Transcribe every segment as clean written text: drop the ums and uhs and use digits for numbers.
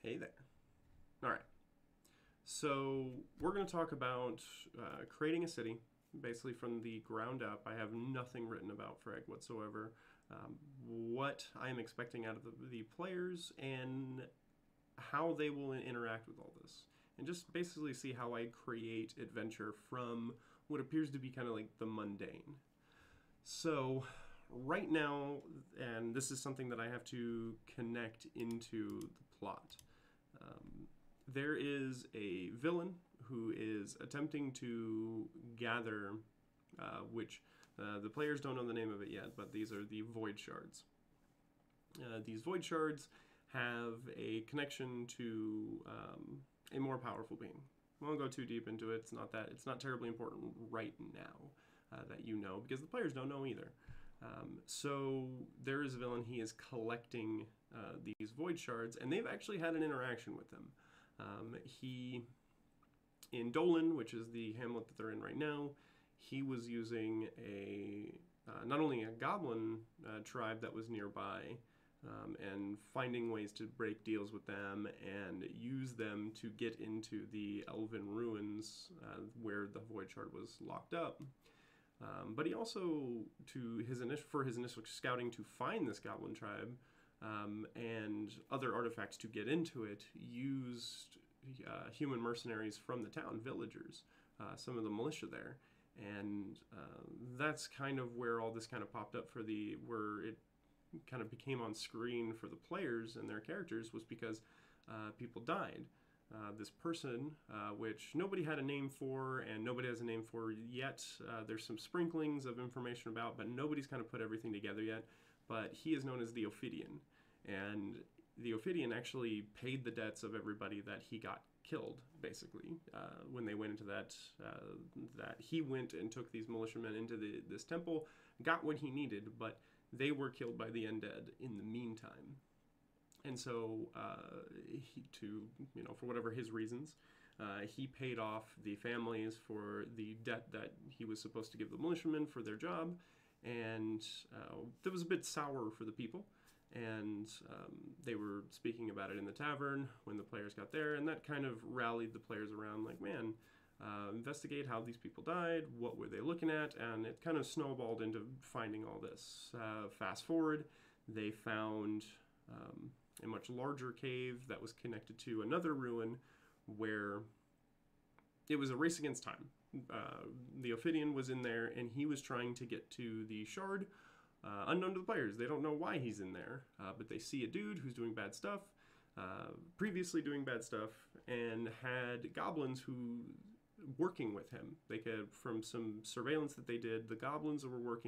Hey there. All right. So we're going to talk about creating a city, basically from the ground up. I have nothing written about Fraig whatsoever. What I am expecting out of the players and how they will interact with all this, and just basically see how I create adventure from what appears to be kind of like the mundane. So right now, and this is something that I have to connect into the plot. Um, there is a villain who is attempting to gather, which the players don't know the name of it yet, but these are the void shards. These void shards have a connection to a more powerful being. I won't go too deep into it. It's not terribly important right now that you know, because the players don't know either. So there is a villain. He is collecting these void shards, and they've actually had an interaction with them. He in Dolan, which is the hamlet that they're in right now, he was using a not only a goblin tribe that was nearby, and finding ways to break deals with them and use them to get into the elven ruins where the void shard was locked up. But he also, for his initial scouting to find this goblin tribe and other artifacts to get into it, used human mercenaries from the town, villagers, some of the militia there, and that's kind of where all this kind of popped up where it kind of became on screen for the players and their characters was because people died. This person, which nobody had a name for and nobody has a name for yet. There's some sprinklings of information about, but nobody's kind of put everything together yet. But he is known as the Ophidian. And the Ophidian actually paid the debts of everybody that he got killed, basically, when they went into that he went and took these militiamen into this temple, got what he needed, but they were killed by the undead in the meantime. And so, for whatever his reasons, he paid off the families for the debt that he was supposed to give the militiamen for their job, and that was a bit sour for the people. And they were speaking about it in the tavern when the players got there, and that kind of rallied the players around, like, man, investigate how these people died, what were they looking at, and it kind of snowballed into finding all this. Fast forward, they found a much larger cave that was connected to another ruin where it was a race against time. The Ophidian was in there, and he was trying to get to the shard, unknown to the players. They don't know why he's in there, but they see a dude who's doing bad stuff, previously doing bad stuff, and had goblins who working with him. They could, from some surveillance that they did, the goblins were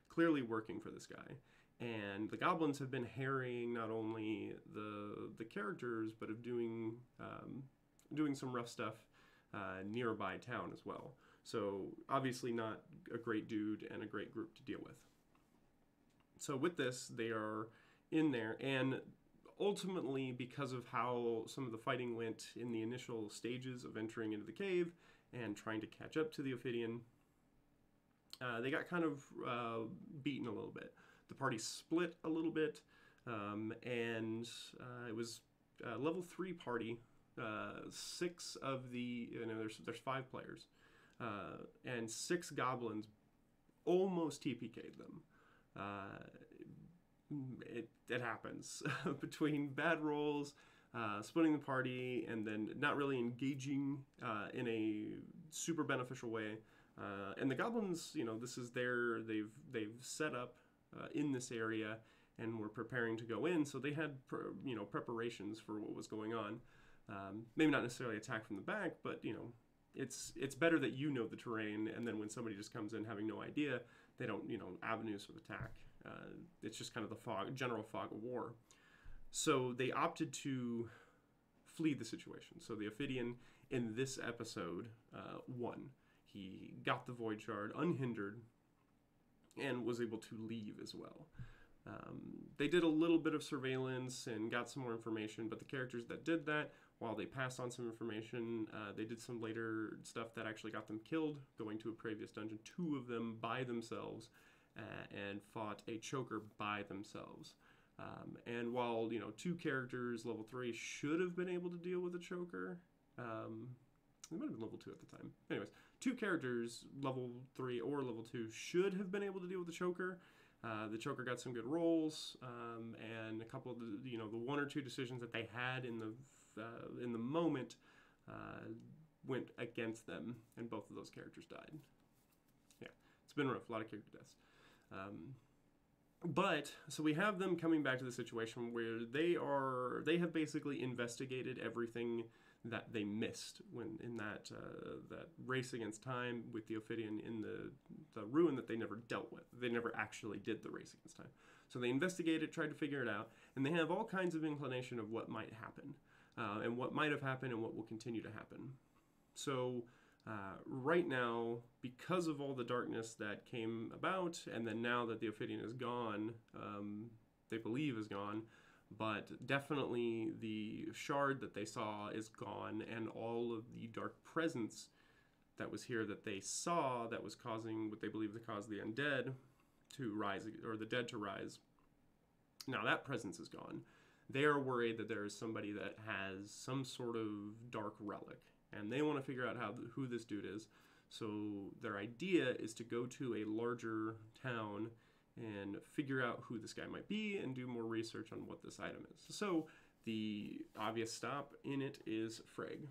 clearly working for this guy. And the goblins have been harrying not only the characters, but of doing some rough stuff nearby town as well. So obviously not a great dude and a great group to deal with. So with this, they are in there, and ultimately, because of how some of the fighting went in the initial stages of entering into the cave and trying to catch up to the Ophidian, they got kind of beaten a little bit. The party split a little bit, and it was a level 3 party. 6 of the, there's 5 players, and 6 goblins almost TPK'd them. It happens between bad rolls, splitting the party, and then not really engaging in a super beneficial way. And the goblins, this is they've set up in this area and were preparing to go in, so they had preparations for what was going on. Maybe not necessarily attack from the back, but it's better that you know the terrain, and then when somebody just comes in having no idea, they don't avenues of attack. It's just kind of the general fog of war. So they opted to flee the situation. So the Ophidian in this episode won. He got the void shard unhindered and was able to leave as well. They did a little bit of surveillance and got some more information, but the characters that did that, while they passed on some information, they did some later stuff that actually got them killed, going to a previous dungeon, 2 of them by themselves, and fought a choker by themselves. And while, 2 characters, level 3, should have been able to deal with a choker, they might have been level 2 at the time. Anyways, 2 characters, level 3 or level 2, should have been able to deal with the choker. The choker got some good rolls, and a couple of the 1 or 2 decisions that they had in the moment went against them, and both of those characters died. Yeah, it's been rough, a lot of character deaths. But so we have them coming back to the situation where they have basically investigated everything that they missed when in that race against time with the Ophidian in the ruin that they never dealt with. They never actually did the race against time. So they investigated, tried to figure it out, and they have all kinds of inclination of what might happen, and what might have happened and what will continue to happen. So right now, because of all the darkness that came about, and then now that the Ophidian is gone, they believe is gone, but definitely the shard that they saw is gone, and all of the dark presence that was here that they saw that was causing what they believe to cause the undead to rise, or the dead to rise. Now that presence is gone. They are worried that there is somebody that has some sort of dark relic, and they want to figure out who this dude is. So their idea is to go to a larger town and figure out who this guy might be and do more research on what this item is. So the obvious stop in it is Fraig.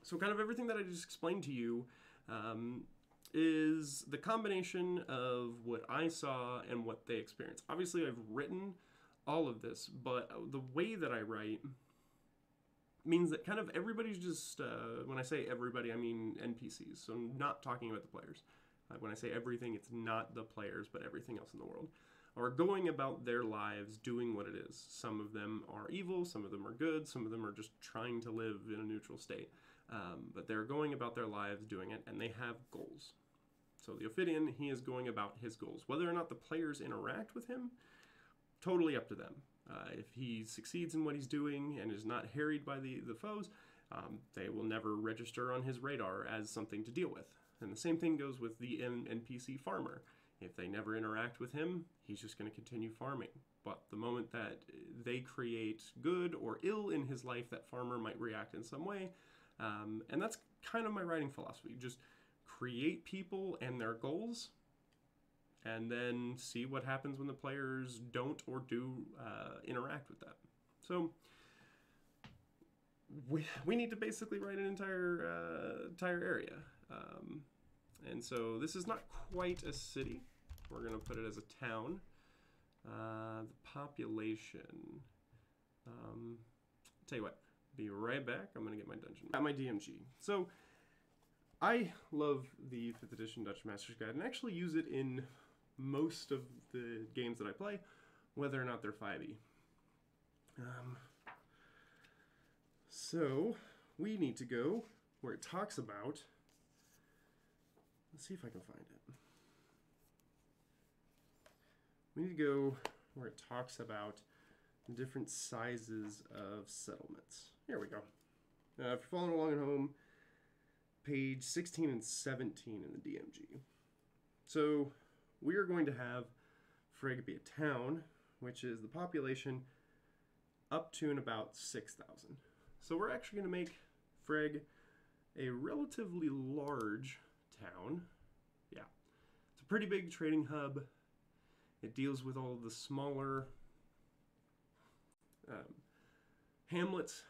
So kind of everything that I just explained to you is the combination of what I saw and what they experienced. Obviously, I've written all of this, but the way that I write means that kind of everybody's just, when I say everybody, I mean NPCs, so I'm not talking about the players. When I say everything, it's not the players, but everything else in the world, are going about their lives doing what it is. Some of them are evil, some of them are good, some of them are just trying to live in a neutral state. But they're going about their lives doing it, and they have goals. So the Ophidian, he is going about his goals. Whether or not the players interact with him, totally up to them. If he succeeds in what he's doing and is not harried by the foes, they will never register on his radar as something to deal with. And the same thing goes with the NPC farmer. If they never interact with him, he's just going to continue farming. But the moment that they create good or ill in his life, that farmer might react in some way. And that's kind of my writing philosophy. Just create people and their goals, and then see what happens when the players don't or do interact with that. So we need to basically write an entire area. And so this is not quite a city. We're going to put it as a town. The population. Tell you what, be right back. I'm going to get my dungeon. Got my DMG. So I love the 5th edition Dungeon Master's Guide and actually use it in most of the games that I play, whether or not they're 5e. So we need to go where it talks about, let's see if I can find it. We need to go where it talks about different sizes of settlements. Here we go. If you're following along at home, page 16 and 17 in the DMG. So we are going to have Fraig be a town, which is the population up to and about 6,000. So we're actually going to make Fraig a relatively large town. Yeah, it's a pretty big trading hub. It deals with all of the smaller hamlets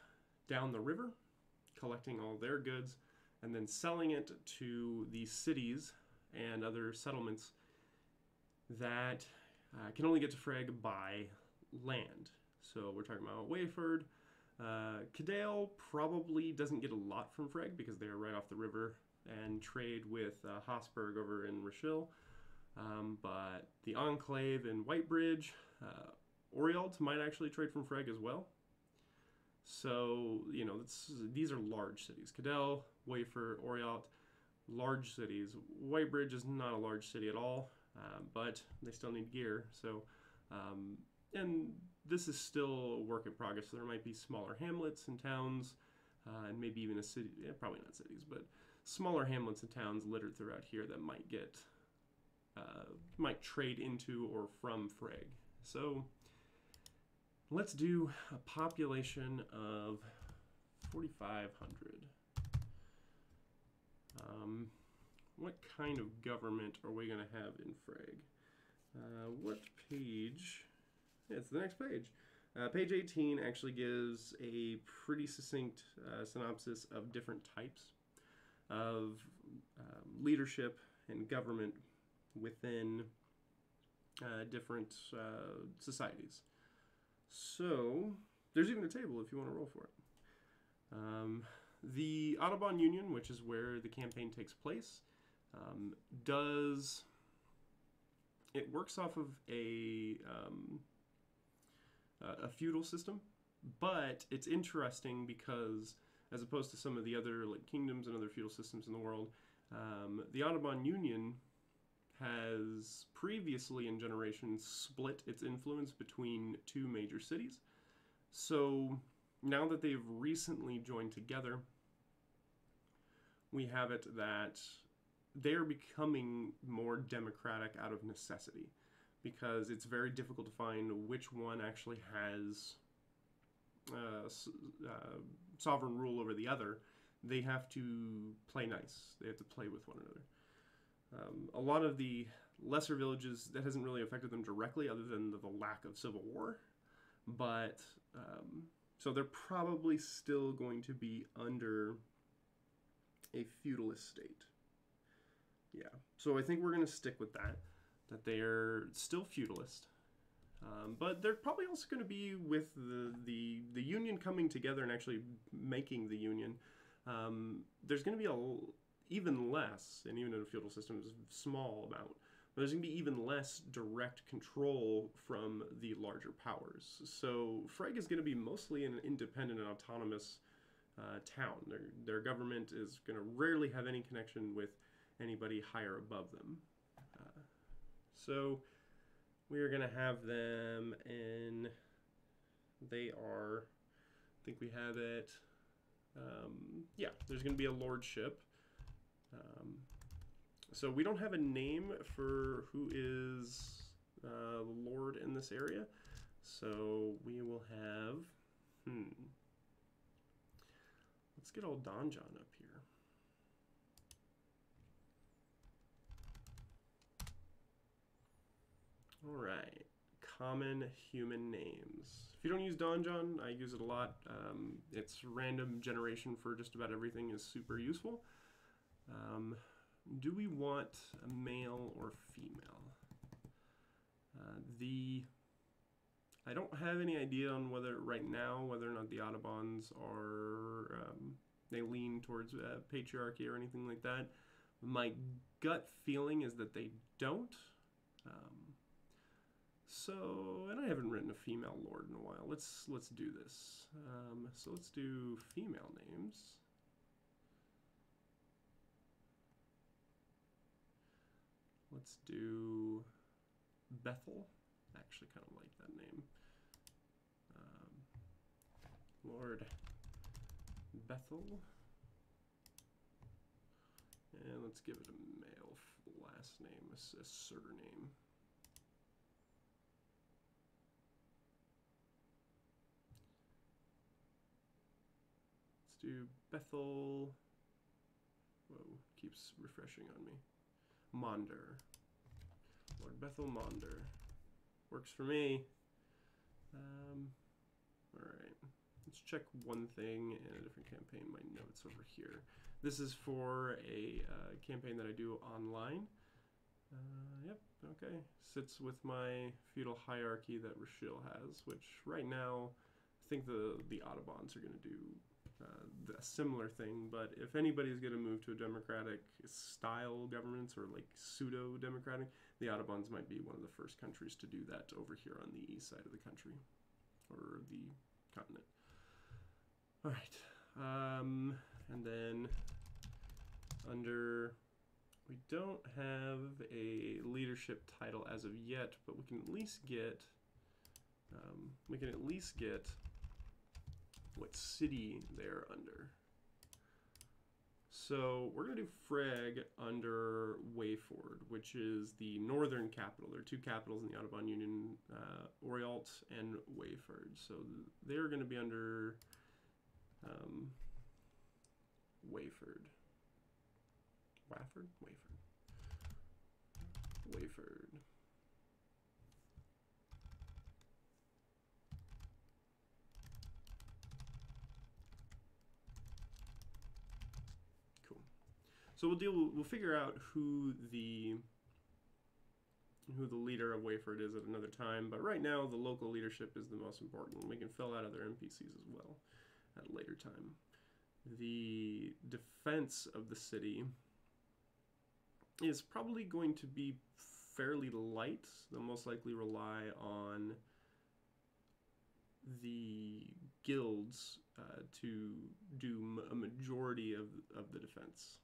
down the river, collecting all their goods, and then selling it to the cities and other settlements that can only get to Fraig by land. So we're talking about Wayford. Cadale probably doesn't get a lot from Fraig because they are right off the river and trade with Hosberg over in Rochelle. But the Enclave in Whitebridge, Orialt might actually trade from Fraig as well. So, these are large cities. Cadale, Wayford, Orialt, large cities. Whitebridge is not a large city at all, but they still need gear. So, and this is still a work in progress. So there might be smaller hamlets and towns, and maybe even a city, probably not cities, but smaller hamlets and towns littered throughout here that might get, might trade into or from Fraig. So Let's do a population of 4,500. What kind of government are we going to have in Fraig? What page? Yeah, it's the next page. Page 18 actually gives a pretty succinct synopsis of different types of leadership and government within different societies. So there's even a table if you want to roll for it. The Audubon Union, which is where the campaign takes place, it works off of a feudal system, but it's interesting because as opposed to some of the other like kingdoms and other feudal systems in the world, the Audubon Union has previously in generations split its influence between two major cities. So now that they've recently joined together, we have it that they're becoming more democratic out of necessity, because it's very difficult to find which one actually has sovereign rule over the other. They have to play nice. They have to play with one another. A lot of the lesser villages, that hasn't really affected them directly other than the lack of civil war. But, so they're probably still going to be under a feudalist state. Yeah, so I think we're going to stick with that they're still feudalist. But they're probably also going to be with the union coming together and actually making the union. There's going to be even less, and even in a feudal system, is a small amount, but there's going to be even less direct control from the larger powers. So Fraig is going to be mostly an independent and autonomous town. Their government is going to rarely have any connection with anybody higher above them. So we are going to have them in, they are, I think we have it, yeah, there's going to be a lordship. So we don't have a name for who is the lord in this area. So we will have, let's get old Don John up here. All right, common human names. If you don't use Don John, I use it a lot. Its random generation for just about everything is super useful. Do we want a male or female? I don't have any idea on whether right now whether or not the Audubons are they lean towards patriarchy or anything like that. My gut feeling is that they don't. So, and I haven't written a female lord in a while. Let's do this. So let's do female names. Let's do Bethel. I actually kind of like that name. Lord Bethel. And let's give it a male last name, a surname. Let's do Bethel. Whoa, keeps refreshing on me. Maunder. Lord Bethel Maunder. Works for me. Alright. Let's check one thing in a different campaign. My notes over here. This is for a campaign that I do online. Yep, okay. Sits with my feudal hierarchy that Rochelle has, which right now I think the Audubons are going to do a similar thing, but if anybody's going to move to a democratic style governments or like pseudo-democratic, the Audubons might be one of the first countries to do that over here on the east side of the country, or the continent. All right, and then under, we don't have a leadership title as of yet, but we can at least get, what city they're under. So we're going to do Fraig under Wayford, which is the northern capital. There are two capitals in the Audubon Union, Orialt and Wayford. So they're going to be under Wayford. Wafford? Wayford. Cool. So we'll figure out who the leader of Wayford is at another time, but right now the local leadership is the most important. We can fill out other NPCs as well at a later time. The defense of the city is probably going to be fairly light. They'll most likely rely on the guilds to do a majority of the defense.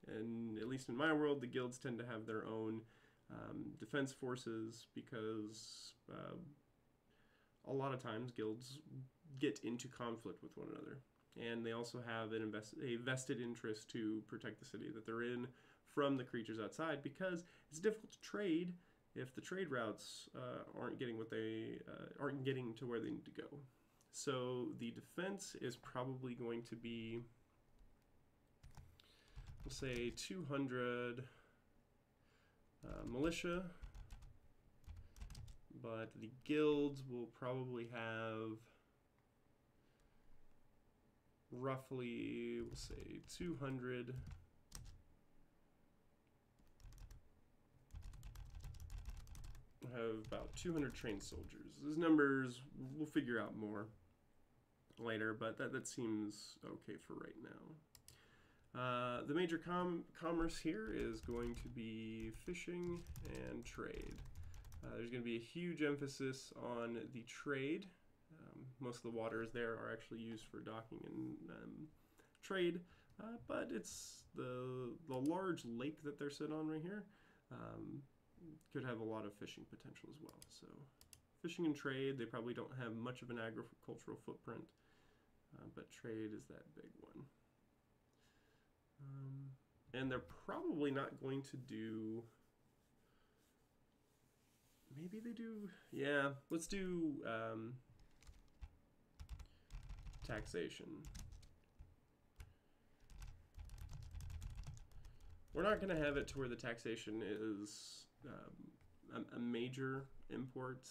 And at least in my world, the guilds tend to have their own defense forces because a lot of times guilds get into conflict with one another. And they also have a vested interest to protect the city that they're in from the creatures outside, because it's difficult to trade if the trade routes aren't getting to where they need to go. So the defense is probably going to be, we'll say 200 militia, but the guilds will probably have roughly, we'll say 200 have about 200 trained soldiers. Those numbers we'll figure out more later, but that seems okay for right now. The major commerce here is going to be fishing and trade. There's going to be a huge emphasis on the trade. Most of the waters there are actually used for docking and trade, but it's the large lake that they're sit on right here could have a lot of fishing potential as well. So fishing and trade, they probably don't have much of an agricultural footprint, but trade is that big one. And they're probably not going to do, maybe they do, yeah, let's do taxation. We're not going to have it to where the taxation is a major import.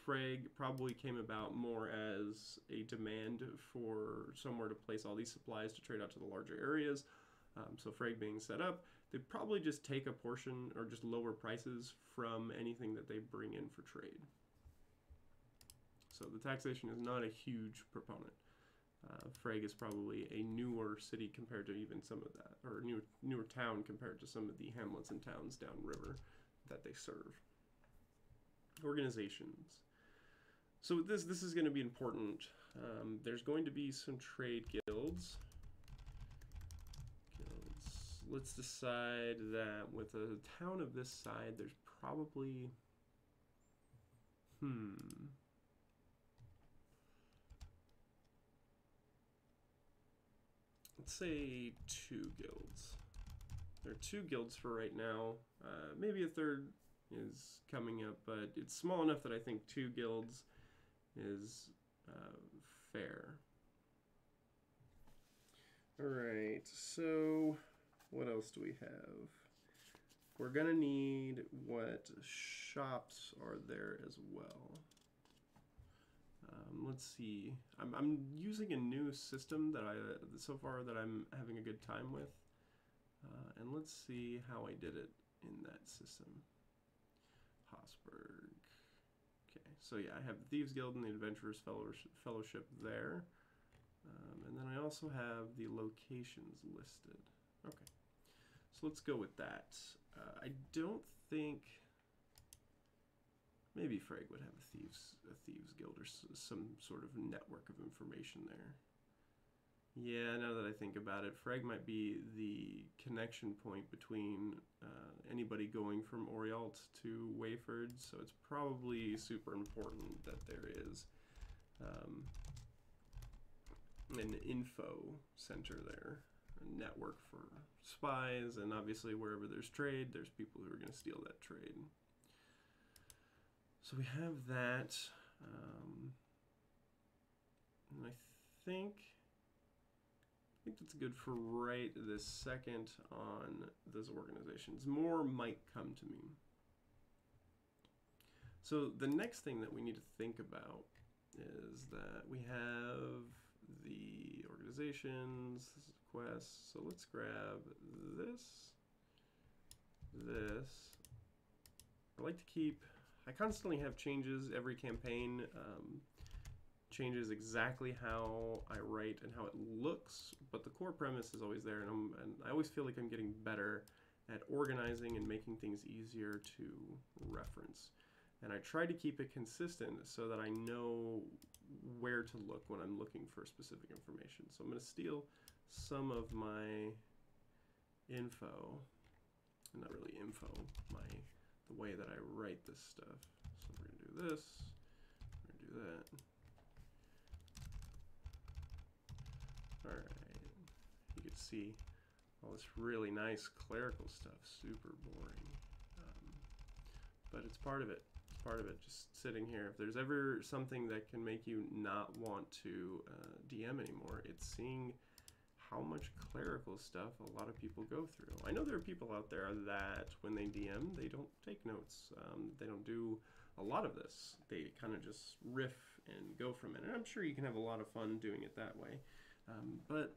Fraig probably came about more as a demand for somewhere to place all these supplies to trade out to the larger areas. So Fraig being set up, they probably just take a portion or just lower prices from anything that they bring in for trade. So the taxation is not a huge proponent. Fraig is probably a newer city compared to even some of that, or newer town compared to some of the hamlets and towns downriver that they serve. Organizations. So this is going to be important. There's going to be some trade guilds. Let's decide that with a town of this side, there's probably let's say 2 guilds. There are 2 guilds for right now. Maybe a third is coming up, but it's small enough that I think 2 guilds is fair. Alright, so what else do we have? We're gonna need what shops are there as well. Let's see. I'm using a new system that so far that I'm having a good time with, and let's see how I did it in that system. Hosberg. Okay, so yeah, I have the Thieves Guild and the Adventurers Fellowship there, and then I also have the locations listed. Okay, so let's go with that. I don't think. Maybe Fraig would have a thieves guild or some sort of network of information there. Yeah, now that I think about it, Fraig might be the connection point between anybody going from Orialt to Wayford, so it's probably super important that there is an info center there. network for spies, and obviously wherever there's trade, there's people who are going to steal that trade. So we have that. And I think that's good for right this second on those organizations. More might come to me. So the next thing that we need to think about is that we have the organizations, this is quests. So let's grab this. I like to keep, I constantly have changes every campaign. Changes exactly how I write and how it looks, but the core premise is always there, and I always feel like I'm getting better at organizing and making things easier to reference. And I try to keep it consistent so that I know where to look when I'm looking for specific information. So I'm going to steal some of my info, not really info, the way that I write this stuff. So we're going to do this, we're going to do that. Alright, you can see all this really nice clerical stuff, super boring. But it's part of it. It's part of it, just sitting here. If there's ever something that can make you not want to DM anymore, it's seeing how much clerical stuff a lot of people go through. I know there are people out there that when they DM, they don't take notes. They don't do a lot of this. They kind of just riff and go from it. And I'm sure you can have a lot of fun doing it that way. But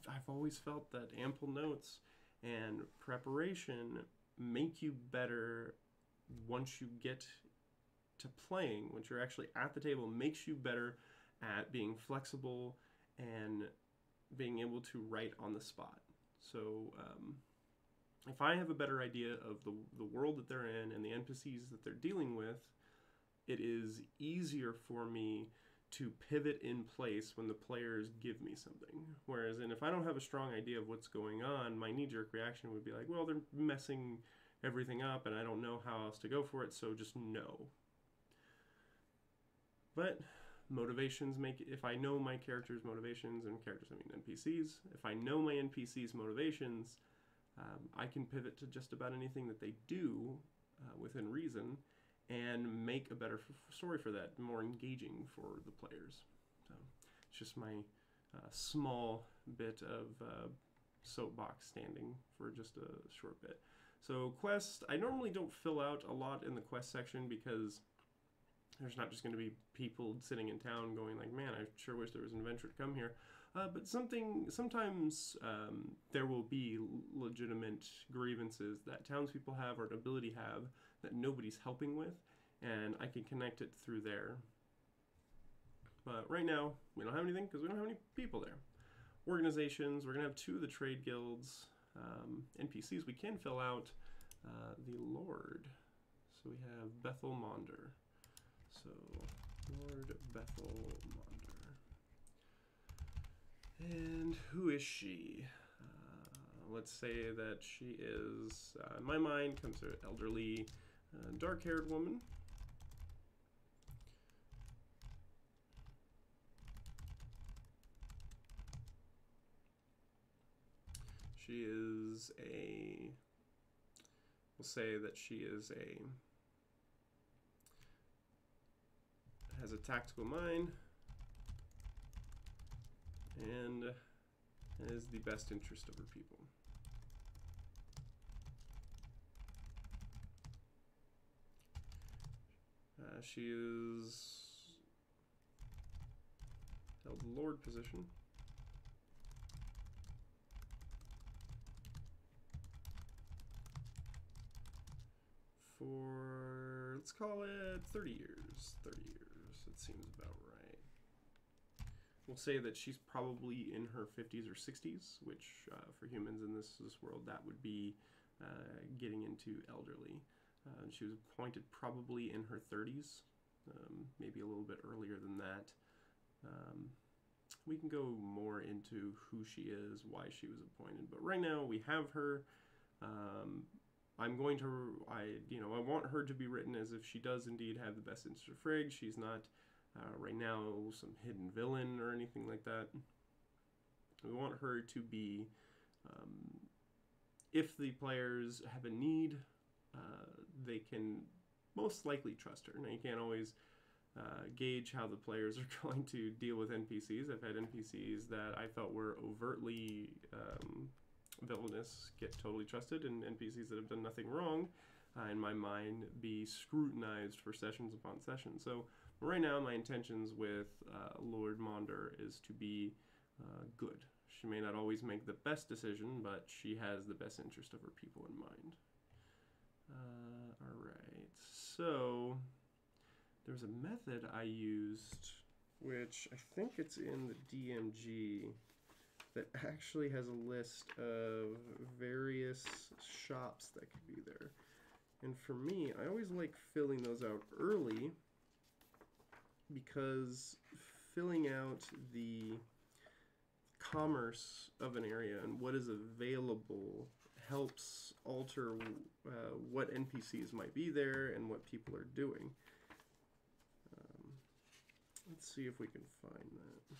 I've always felt that ample notes and preparation make you better once you get to playing, once you're actually at the table, makes you better at being flexible and being able to write on the spot. So if I have a better idea of the world that they're in and the NPCs that they're dealing with, it is easier for me to pivot in place when the players give me something. Whereas if I don't have a strong idea of what's going on, my knee-jerk reaction would be like, well, they're messing everything up and I don't know how else to go for it, so just no. But motivations if I know my characters' motivations, and characters I mean NPCs, if I know my NPCs' motivations, I can pivot to just about anything that they do within reason and make a better story for that, more engaging for the players. So it's just my small bit of soapbox standing for just a short bit. So quests, I normally don't fill out a lot in the quest section because there's not just going to be people sitting in town going like, man, I sure wish there was an adventure to come here. But sometimes there will be legitimate grievances that townspeople have or ability have that nobody's helping with, and I can connect it through there. But right now, we don't have anything because we don't have any people there. Organizations, we're going to have 2 of the trade guilds. NPCs, we can fill out the Lord. So we have Bethel Monder. So, Lord Bethel Monder. And who is she? Let's say that she is, in my mind, comes to an elderly, dark-haired woman. She is we'll say that she is has a tactical mind and has the best interest of her people. She is held Lord position. For, let's call it 30 years. 30 years, it seems about right. We'll say that she's probably in her 50s or 60s, which for humans in this world, that would be getting into elderly. She was appointed probably in her 30s, maybe a little bit earlier than that. We can go more into who she is, why she was appointed, but right now we have her. I want her to be written as if she does indeed have the best interest of Fraig. She's not right now some hidden villain or anything like that. We want her to be Um, if the players have a need, they can most likely trust her. Now, you can't always gauge how the players are going to deal with NPCs. I've had NPCs that I felt were overtly villainous get totally trusted, and NPCs that have done nothing wrong, in my mind, be scrutinized for sessions upon sessions. So right now, my intentions with Lord Monder is to be good. She may not always make the best decision, but she has the best interest of her people in mind. Alright, so there's a method I used, which I think it's in the DMG, that actually has a list of various shops that could be there. And for me, I always like filling those out early, because filling out the commerce of an area and what is available helps alter what NPCs might be there and what people are doing. Let's see if we can find that.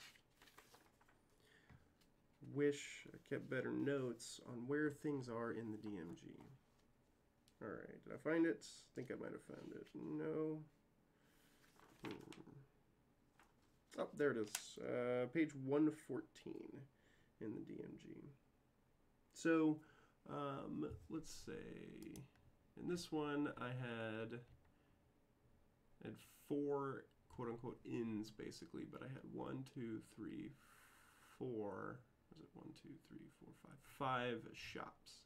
Wish I kept better notes on where things are in the DMG. Alright, did I find it? I think I might have found it. No. Oh, there it is. Page 114 in the DMG. So, let's say, in this one I had 4 quote-unquote inns, basically, but I had 1, 2, 3, 4, was it 1, 2, 3, 4, 5 shops.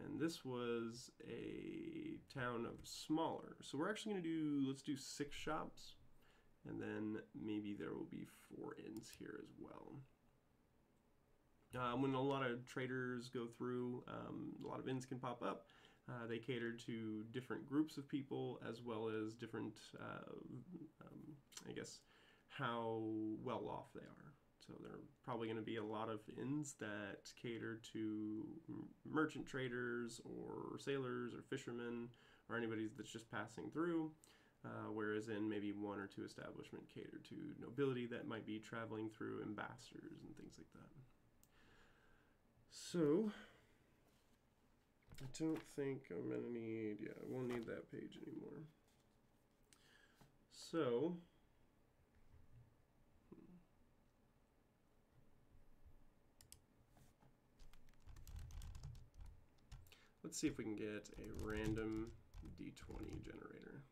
And this was a town of smaller. So we're actually going to do, let's do 6 shops. And then maybe there will be 4 inns here as well. When a lot of traders go through, a lot of inns can pop up. They cater to different groups of people, as well as different, I guess, how well off they are. So there are probably going to be a lot of inns that cater to merchant traders or sailors or fishermen or anybody that's just passing through, whereas in maybe 1 or 2 establishment cater to nobility that might be traveling through, ambassadors and things like that. So I don't think I'm going to need, yeah, I won't need that page anymore. So let's see if we can get a random D20 generator.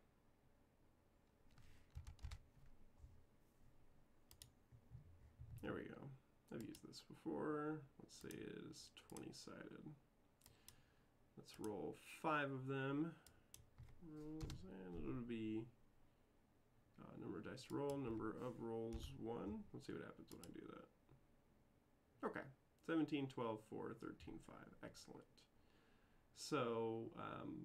There we go. I've used this before. Let's say it is 20-sided. Let's roll 5 of them. Rolls, and it'll be number of dice to roll, number of rolls 1. Let's see what happens when I do that. Okay. 17, 12, 4, 13, 5. Excellent. So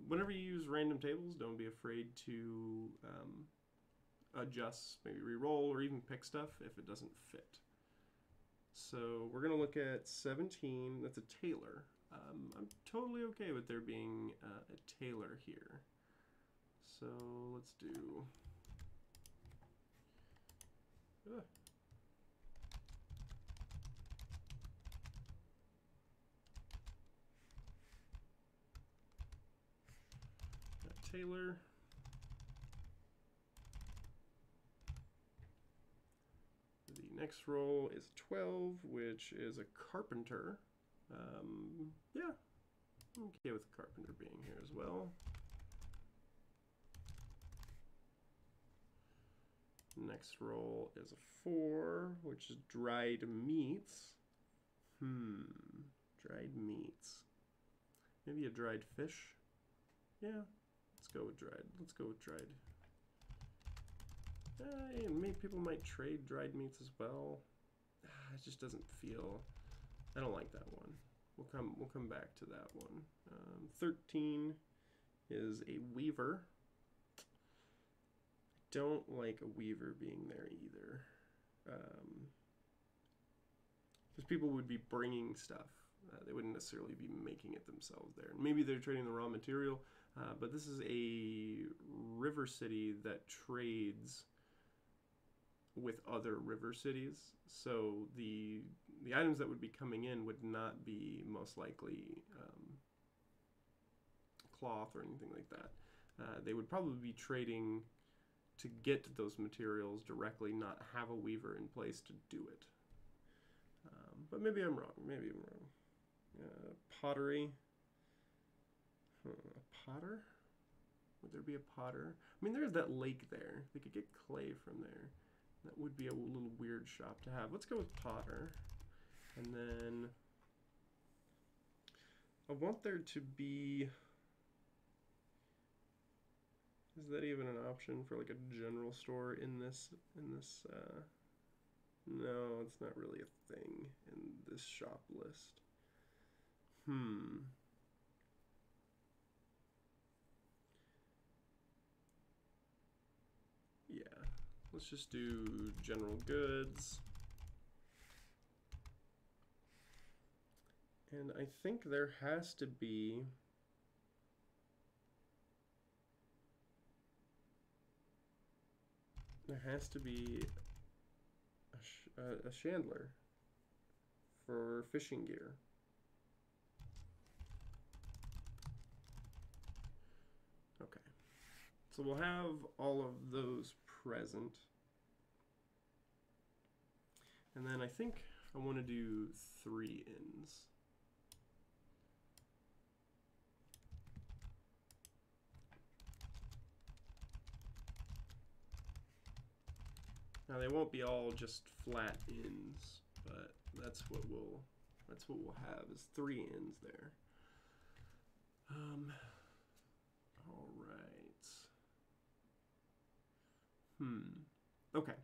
whenever you use random tables, don't be afraid to adjust, maybe re-roll, or even pick stuff if it doesn't fit. So we're going to look at 17. That's a tailor. I'm totally okay with there being a tailor here. So let's do... Tailor. The next roll is 12, which is a carpenter. Yeah, I'm okay with the carpenter being here as well. Next roll is a 4, which is dried meats. Dried meats. Maybe a dried fish. Yeah, let's go with dried. Let's go with dried. Maybe people might trade dried meats as well. It just doesn't feel. I don't like that one. We'll come back to that one. 13 is a weaver. I don't like a weaver being there either. Because people would be bringing stuff. They wouldn't necessarily be making it themselves there. Maybe they're trading the raw material, but this is a river city that trades with other river cities. So the items that would be coming in would not be most likely cloth or anything like that. They would probably be trading to get those materials directly, not have a weaver in place to do it. But maybe I'm wrong. Maybe I'm wrong. Pottery. A potter? Would there be a potter? I mean, there's that lake there. They could get clay from there. That would be a little weird shop to have. Let's go with potter. And then I want there to be... Is that even an option for like a general store in this no, it's not really a thing in this shop list. Yeah, let's just do general goods. And I think there has to be a chandler for fishing gear. Okay, so we'll have all of those present. And then I think I want to do 3 inns. Now they won't be all just flat inns, but that's what we'll have is 3 inns there. All right. Okay.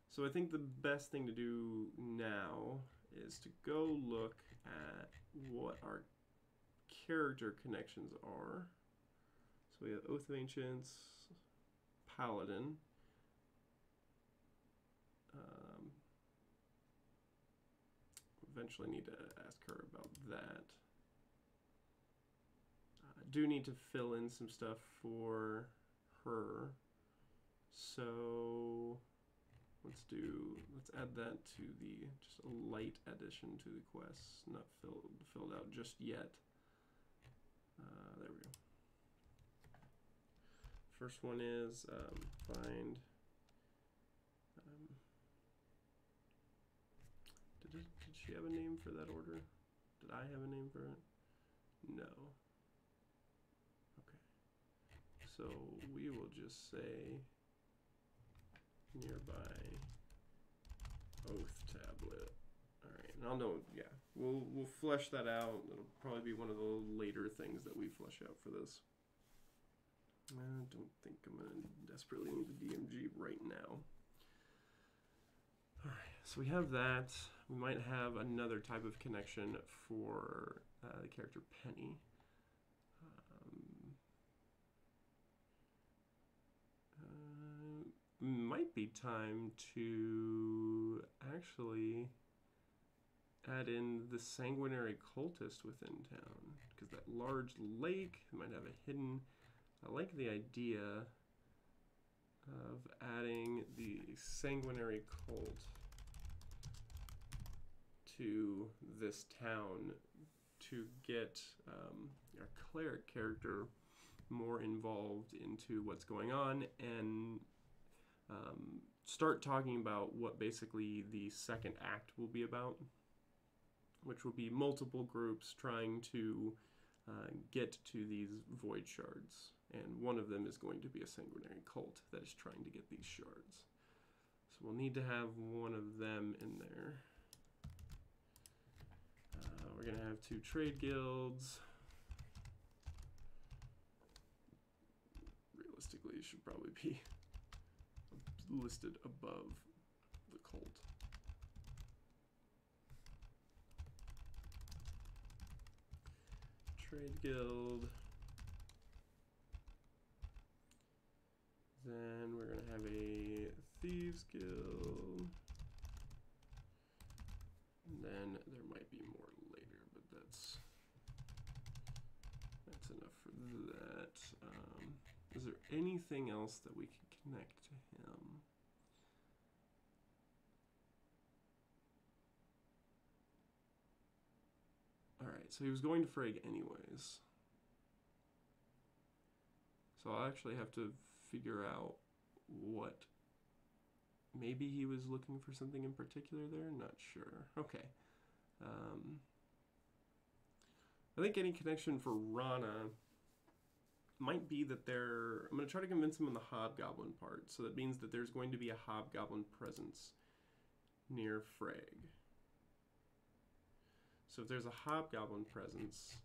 So I think the best thing to do now is to go look at what our character connections are. So we have Oath of Ancients, Paladin. Eventually need to ask her about that. I do need to fill in some stuff for her. So let's add that to just a light addition to the quests, not filled out just yet. There we go. First one is find. Did she have a name for that order? Did I have a name for it? No. Okay. So we will just say nearby oath tablet. All right, and I'll know. Yeah, we'll flesh that out. It'll probably be one of the later things that we flesh out for this. I don't think I'm gonna desperately need the DMG right now. All right, so we have that. We might have another type of connection for the character Penny. Might be time to actually add in the sanguinary cultist within town, because that large lake might have a hidden. I like the idea of adding the sanguinary cult to this town to get our cleric character more involved into what's going on and start talking about what basically the second act will be about, which will be multiple groups trying to get to these void shards. And one of them is going to be a sanguinary cult that is trying to get these shards. So we'll need to have one of them in there. We're going to have 2 trade guilds. Realistically, it should probably be listed above the cult. Trade guild. Then we're going to have a thieves guild. And then there might be more later, but that's enough for that. Is there anything else that we can connect to him? Alright, so he was going to Fraig anyways. So I'll actually have to figure out what. Maybe he was looking for something in particular there? Not sure. Okay. I think any connection for Rana might be that they're... I'm going to try to convince him on the Hobgoblin part. So that means that there's going to be a Hobgoblin presence near Fraig. So if there's a Hobgoblin presence,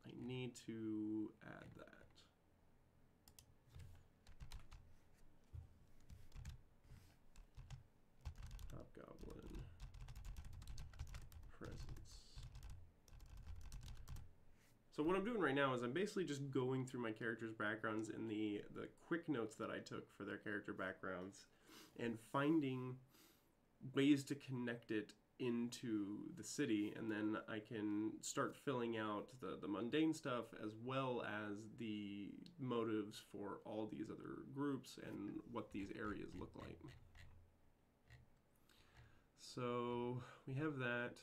I need to add that. Hobgoblin presence. So what I'm doing right now is I'm basically just going through my characters' backgrounds in the quick notes that I took for their character backgrounds and finding ways to connect it into the city, and then I can start filling out the mundane stuff as well as the motives for all these other groups and what these areas look like. So we have that.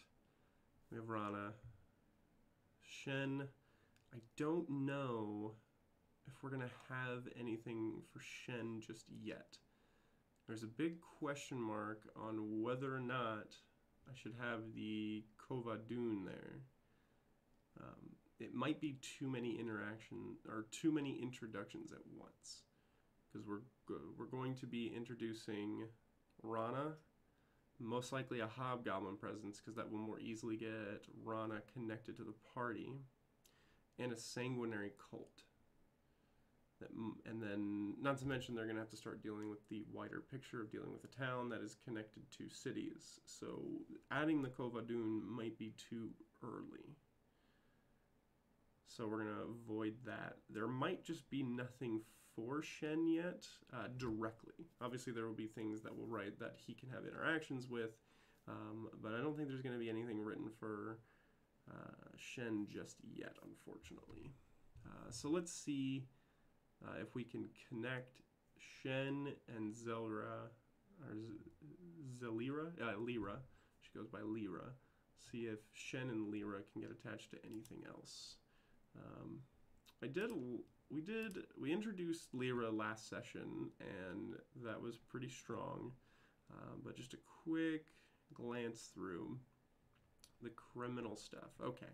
We have Rana. Shen. I don't know if we're going to have anything for Shen just yet. There's a big question mark on whether or not I should have the Kovadun there. It might be too many too many introductions at once, because we're going to be introducing Rana, most likely a Hobgoblin presence, because that will more easily get Rana connected to the party, and a Sanguinary cult. And then, not to mention, they're going to have to start dealing with the wider picture of dealing with a town that is connected to cities. So adding the Kovadun might be too early. So we're going to avoid that. There might just be nothing for Shen yet directly. Obviously, there will be things that will write that he can have interactions with, but I don't think there's going to be anything written for Shen just yet, unfortunately. So let's see if we can connect Shen and Zelra, or Zelira? Lyra. She goes by Lyra. See if Shen and Lyra can get attached to anything else. We introduced Lyra last session, and that was pretty strong. But just a quick glance through the criminal stuff. Okay.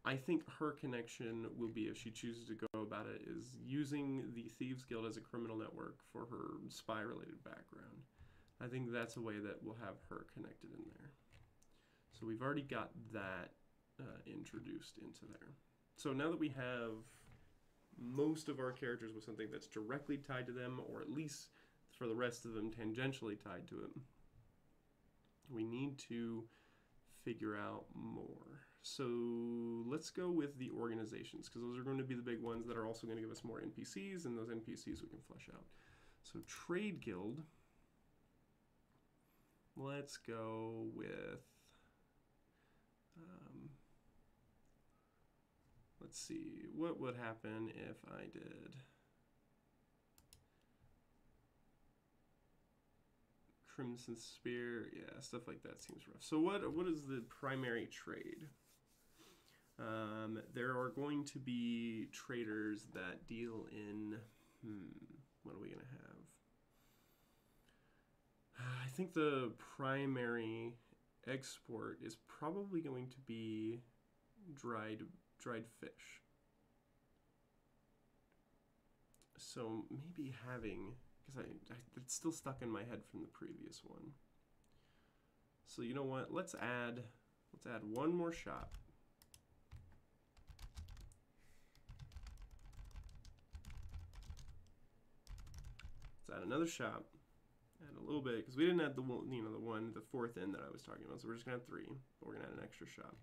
I think her connection will be, if she chooses to go about it, is using the Thieves Guild as a criminal network for her spy-related background. I think that's a way that we'll have her connected in there. So we've already got that introduced into there. So now that we have most of our characters with something that's directly tied to them, or at least for the rest of them tangentially tied to it, we need to figure out more. So let's go with the organizations, because those are going to be the big ones that are also going to give us more NPCs, and those NPCs we can flesh out. So Trade Guild, let's go with, let's see, what would happen if I did Crimson Spear? Yeah, stuff like that seems rough. So what is the primary trade? There are going to be traders that deal in, what are we going to have? I think the primary export is probably going to be dried fish. So maybe having, because it's still stuck in my head from the previous one. So you know what? Let's add one more shop. Let's add another shop. Add a little bit, because we didn't add the fourth inn that I was talking about. So we're just gonna have 3, but we're gonna add an extra shop.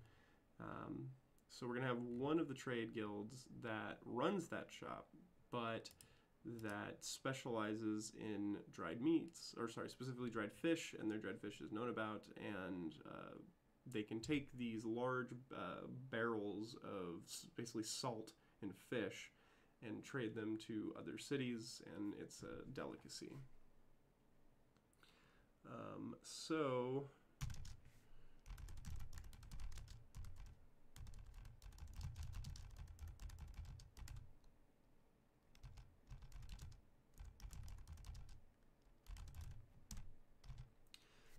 So we're gonna have one of the trade guilds that runs that shop, but that specializes in dried meats, or sorry, specifically dried fish, and their dried fish is known about, and they can take these large barrels of basically salt and fish and trade them to other cities, and it's a delicacy. So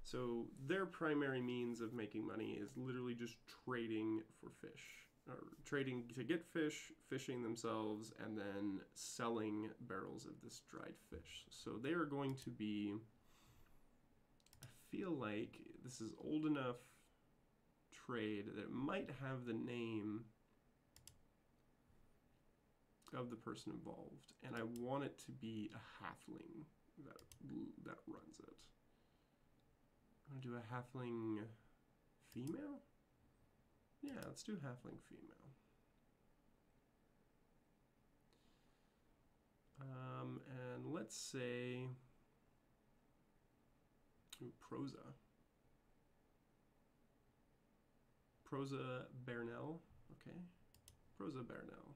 So their primary means of making money is literally just trading for fish, or trading to get fish, fishing themselves, and then selling barrels of this dried fish. So they are going to be, I feel like this is old enough trade that it might have the name of the person involved, and I want it to be a halfling that runs it. I'm gonna do a halfling female? Yeah, let's do halfling female. And let's say Prosa. Prosa Bernal, okay. Prosa Bernal.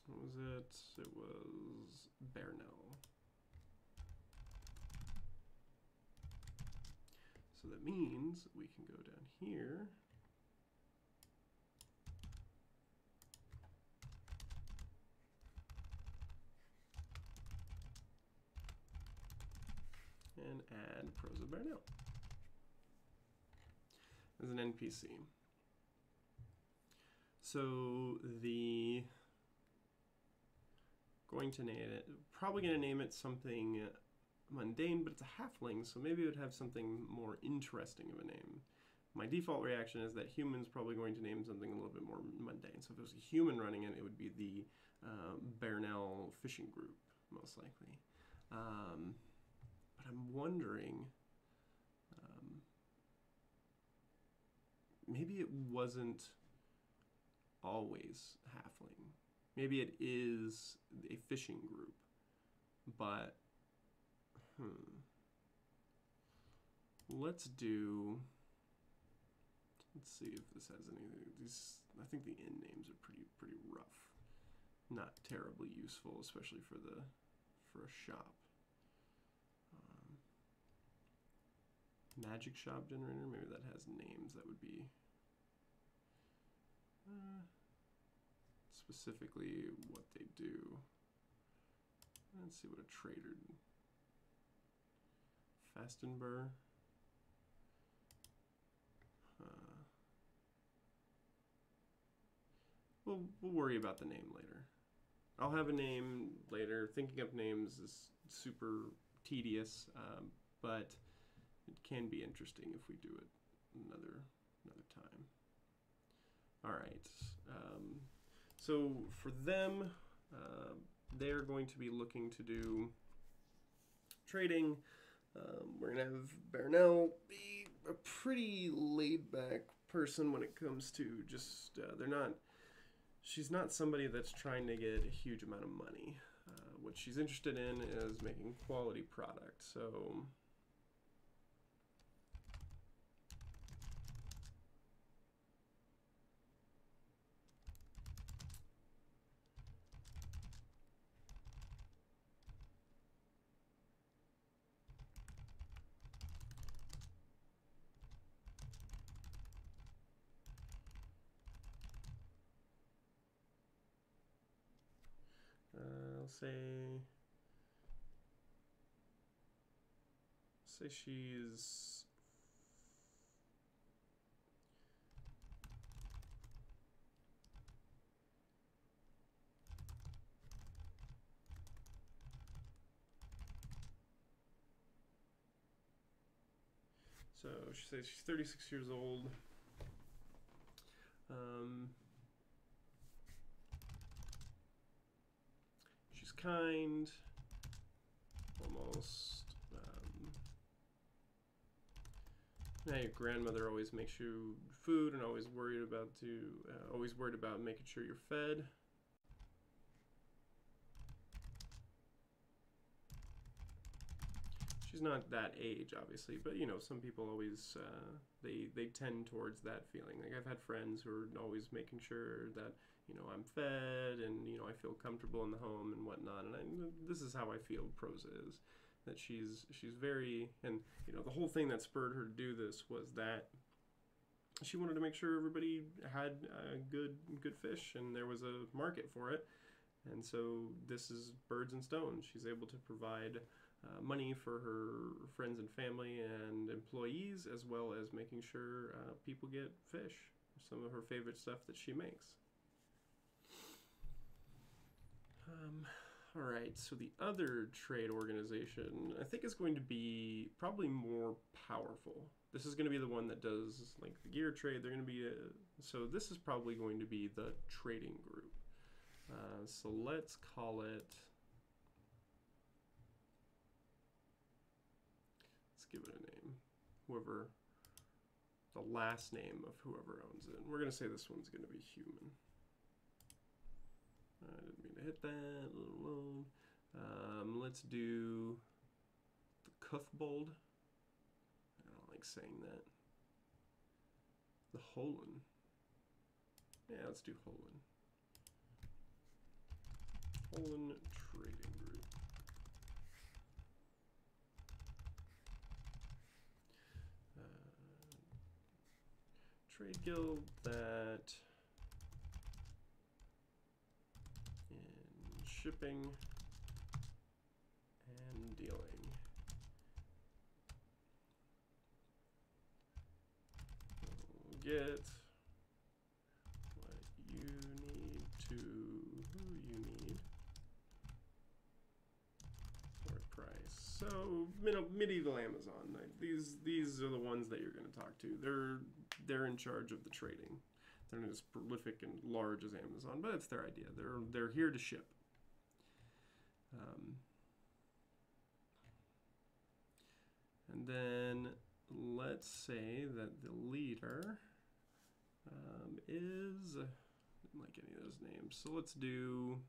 What was it? It was Bernal. So that means we can go down here. And add Prosa Bernal as an NPC. So the probably going to name it something mundane, but it's a halfling, so maybe it would have something more interesting of a name. My default reaction is that human's probably going to name something a little bit more mundane. So if it was a human running it, it would be the Bernal Fishing Group, most likely. But I'm wondering, maybe it wasn't always halfling. Maybe it is a fishing group, but let's see if this has anything. I think the inn names are pretty rough, not terribly useful, especially for a shop. Magic shop generator, maybe that has names that would be specifically what they do. Let's see what a trader. Fastenburg. We'll worry about the name later. I'll have a name later. Thinking up names is super tedious, but it can be interesting if we do it another time. All right. So for them, they're going to be looking to do trading. We're going to have Bernal be a pretty laid-back person when it comes to just, she's not somebody that's trying to get a huge amount of money. What she's interested in is making quality product. So I'll say she's she says she's 36 years old. She's kind, almost. Your grandmother always makes you food and always worried about making sure you're fed. She's not that age, obviously, but some people always they tend towards that feeling. Like I've had friends who are always making sure that I'm fed and I feel comfortable in the home and whatnot. And this is how I feel Prosa is. that she's very, and you know, the whole thing that spurred her to do this was that she wanted to make sure everybody had good fish, and there was a market for it. And so this is Birds and Stones. She's able to provide money for her friends and family and employees, as well as making sure people get fish. Some of her favorite stuff that she makes. All right, so the other trade organization I think is going to be probably more powerful. This is going to be the one that does like the gear trade. They're going to be so this is probably going to be the trading group. So let's call it. Let's give it a name. Whoever the last name of whoever owns it. And we're going to say this one's going to be human. I didn't mean to hit that. Alone. Let's do the Cuthbold. I don't like saying that. The Holland. Yeah, let's do Holland. Holland Trading Group. Trade guild that in shipping and dealing. We'll get what you need to who you need for a price. So medieval Amazon. These are the ones that you're going to talk to. They're in charge of the trading. They're not as prolific and large as Amazon, but it's their idea. They're here to ship. And then let's say that the leader is, I didn't like any of those names. So let's do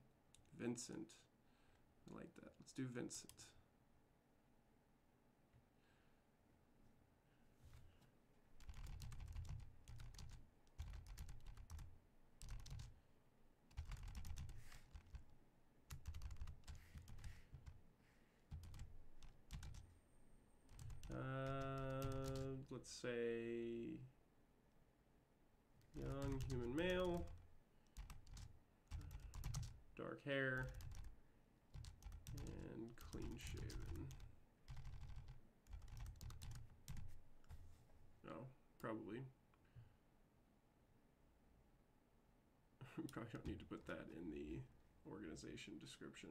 Vincent. I like that. Let's do Vincent. Let's say young human male, dark hair, and clean shaven. No, probably. Probably don't need to put that in the organization description,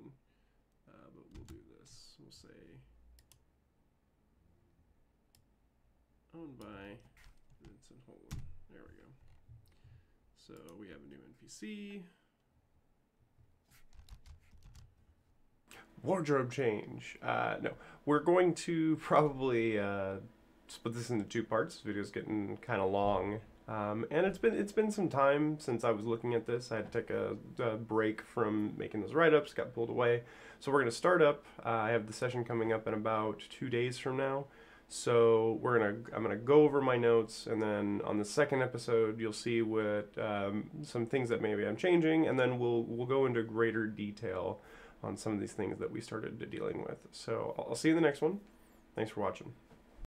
but we'll do this. We'll say owned by Vincent Holland. There we go. So we have a new NPC. Wardrobe change. No, we're going to probably split this into two parts. This video's getting kind of long, and it's been some time since I was looking at this. I had to take a break from making those write-ups. Got pulled away, so we're gonna start up. I have the session coming up in about 2 days from now. So I'm gonna go over my notes, and then on the second episode you'll see what some things that maybe I'm changing, and then we'll go into greater detail on some of these things that we started dealing with. So I'll see you in the next one. Thanks for watching.